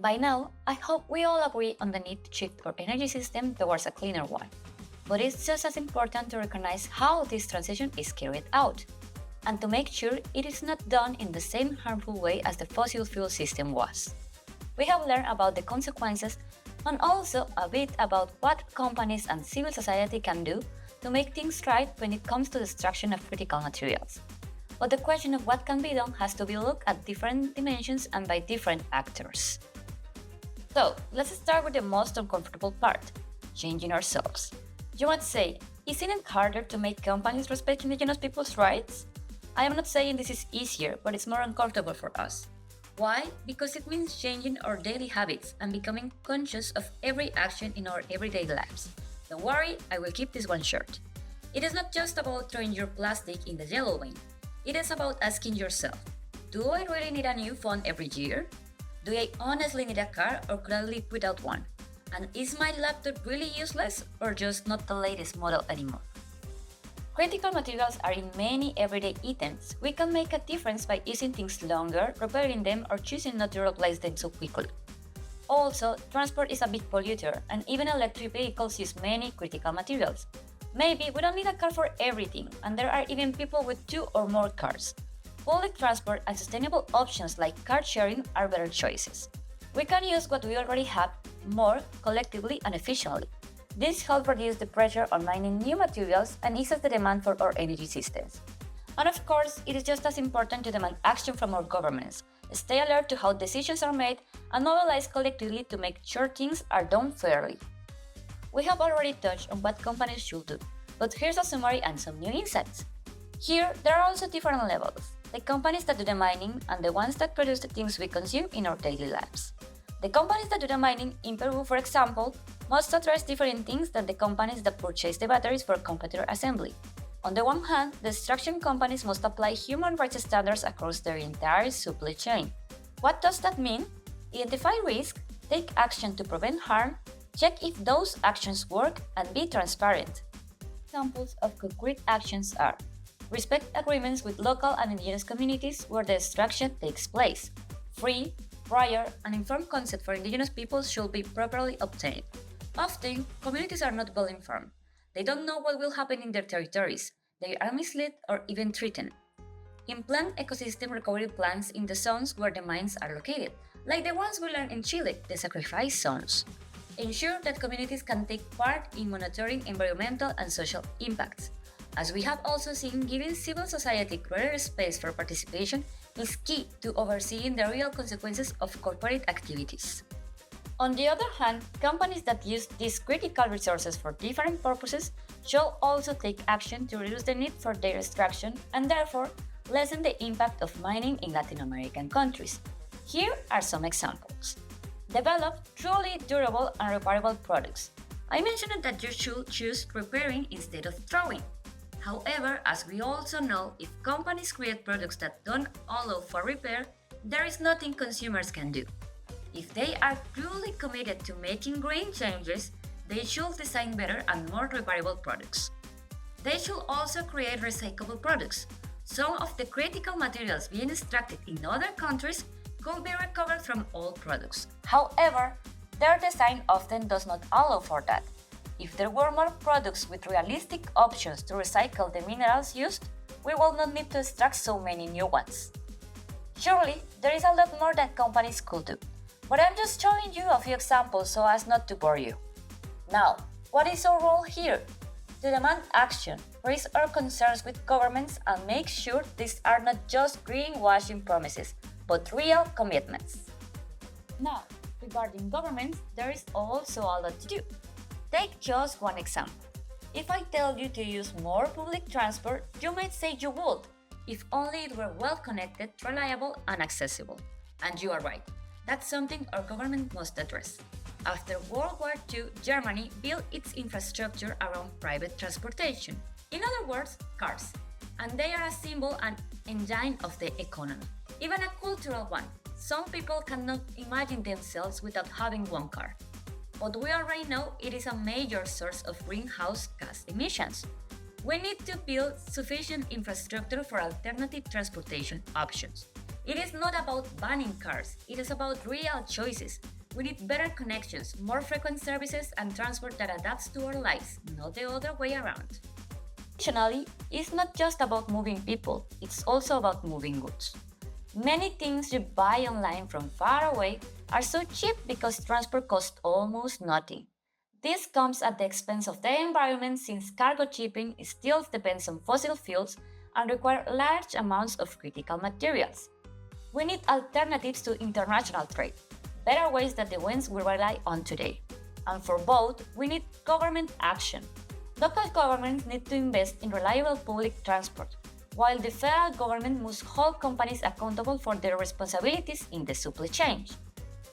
By now, I hope we all agree on the need to shift our energy system towards a cleaner one. But it's just as important to recognize how this transition is carried out, and to make sure it is not done in the same harmful way as the fossil fuel system was. We have learned about the consequences and also a bit about what companies and civil society can do to make things right when it comes to the destruction of critical materials. But the question of what can be done has to be looked at different dimensions and by different actors. So, let's start with the most uncomfortable part, changing ourselves. You might say, isn't it harder to make companies respect indigenous people's rights? I am not saying this is easier, but it's more uncomfortable for us. Why? Because it means changing our daily habits and becoming conscious of every action in our everyday lives. Don't worry, I will keep this one short. It is not just about throwing your plastic in the yellow bin. It is about asking yourself, do I really need a new phone every year? Do I honestly need a car or could I live without one? And is my laptop really useless or just not the latest model anymore? Critical materials are in many everyday items. We can make a difference by using things longer, repairing them, or choosing not to replace them so quickly. Also, transport is a big polluter, and even electric vehicles use many critical materials. Maybe we don't need a car for everything, and there are even people with 2 or more cars. Public transport and sustainable options like car sharing are better choices. We can use what we already have more collectively and efficiently. This helps reduce the pressure on mining new materials and eases the demand for our energy systems. And of course, it is just as important to demand action from our governments, stay alert to how decisions are made, and mobilize collectively to make sure things are done fairly. We have already touched on what companies should do, but here's a summary and some new insights. Here, there are also different levels, the companies that do the mining and the ones that produce the things we consume in our daily lives. The companies that do the mining in Peru, for example, must address different things than the companies that purchase the batteries for computer assembly. On the one hand, the extraction companies must apply human rights standards across their entire supply chain. What does that mean? Identify risk, take action to prevent harm, check if those actions work, and be transparent. Examples of concrete actions are: respect agreements with local and indigenous communities where the extraction takes place. Free, prior, and informed consent for indigenous peoples should be properly obtained. Often, communities are not well informed. They don't know what will happen in their territories. They are misled or even threatened. Implant ecosystem recovery plans in the zones where the mines are located, like the ones we learned in Chile, the sacrifice zones. Ensure that communities can take part in monitoring environmental and social impacts. As we have also seen, giving civil society greater space for participation is key to overseeing the real consequences of corporate activities. On the other hand, companies that use these critical resources for different purposes should also take action to reduce the need for their extraction and therefore lessen the impact of mining in Latin American countries. Here are some examples. Develop truly durable and repairable products. I mentioned that you should choose repairing instead of throwing. However, as we also know, if companies create products that don't allow for repair, there is nothing consumers can do. If they are truly committed to making green changes, they should design better and more repairable products. They should also create recyclable products. Some of the critical materials being extracted in other countries could be recovered from old products. However, their design often does not allow for that. If there were more products with realistic options to recycle the minerals used, we will not need to extract so many new ones. Surely, there is a lot more that companies could do, but I'm just showing you a few examples so as not to bore you. Now, what is our role here? To demand action, raise our concerns with governments, and make sure these are not just greenwashing promises, but real commitments. Now, regarding governments, there is also a lot to do. Take just one example. If I tell you to use more public transport, you might say you would, if only it were well connected, reliable, and accessible. And you are right, that's something our government must address. After World War II, Germany built its infrastructure around private transportation. In other words, cars. And they are a symbol and engine of the economy. Even a cultural one. Some people cannot imagine themselves without having one car. But we already know it is a major source of greenhouse gas emissions. We need to build sufficient infrastructure for alternative transportation options. It is not about banning cars, it is about real choices. We need better connections, more frequent services, and transport that adapts to our lives, not the other way around. Additionally, it's not just about moving people, it's also about moving goods. Many things you buy online from far away are so cheap because transport costs almost nothing. This comes at the expense of the environment since cargo shipping still depends on fossil fuels and requires large amounts of critical materials. We need alternatives to international trade, better ways than the ones we rely on today. And for both, we need government action. Local governments need to invest in reliable public transport, while the federal government must hold companies accountable for their responsibilities in the supply chain.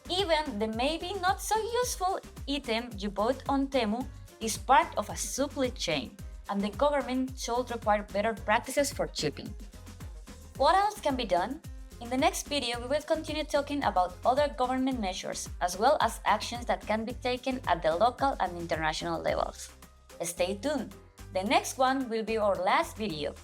Even the maybe not so useful item you bought on Temu is part of a supply chain, and the government should require better practices for shipping. What else can be done? In the next video, we will continue talking about other government measures, as well as actions that can be taken at the local and international levels. Stay tuned! The next one will be our last video.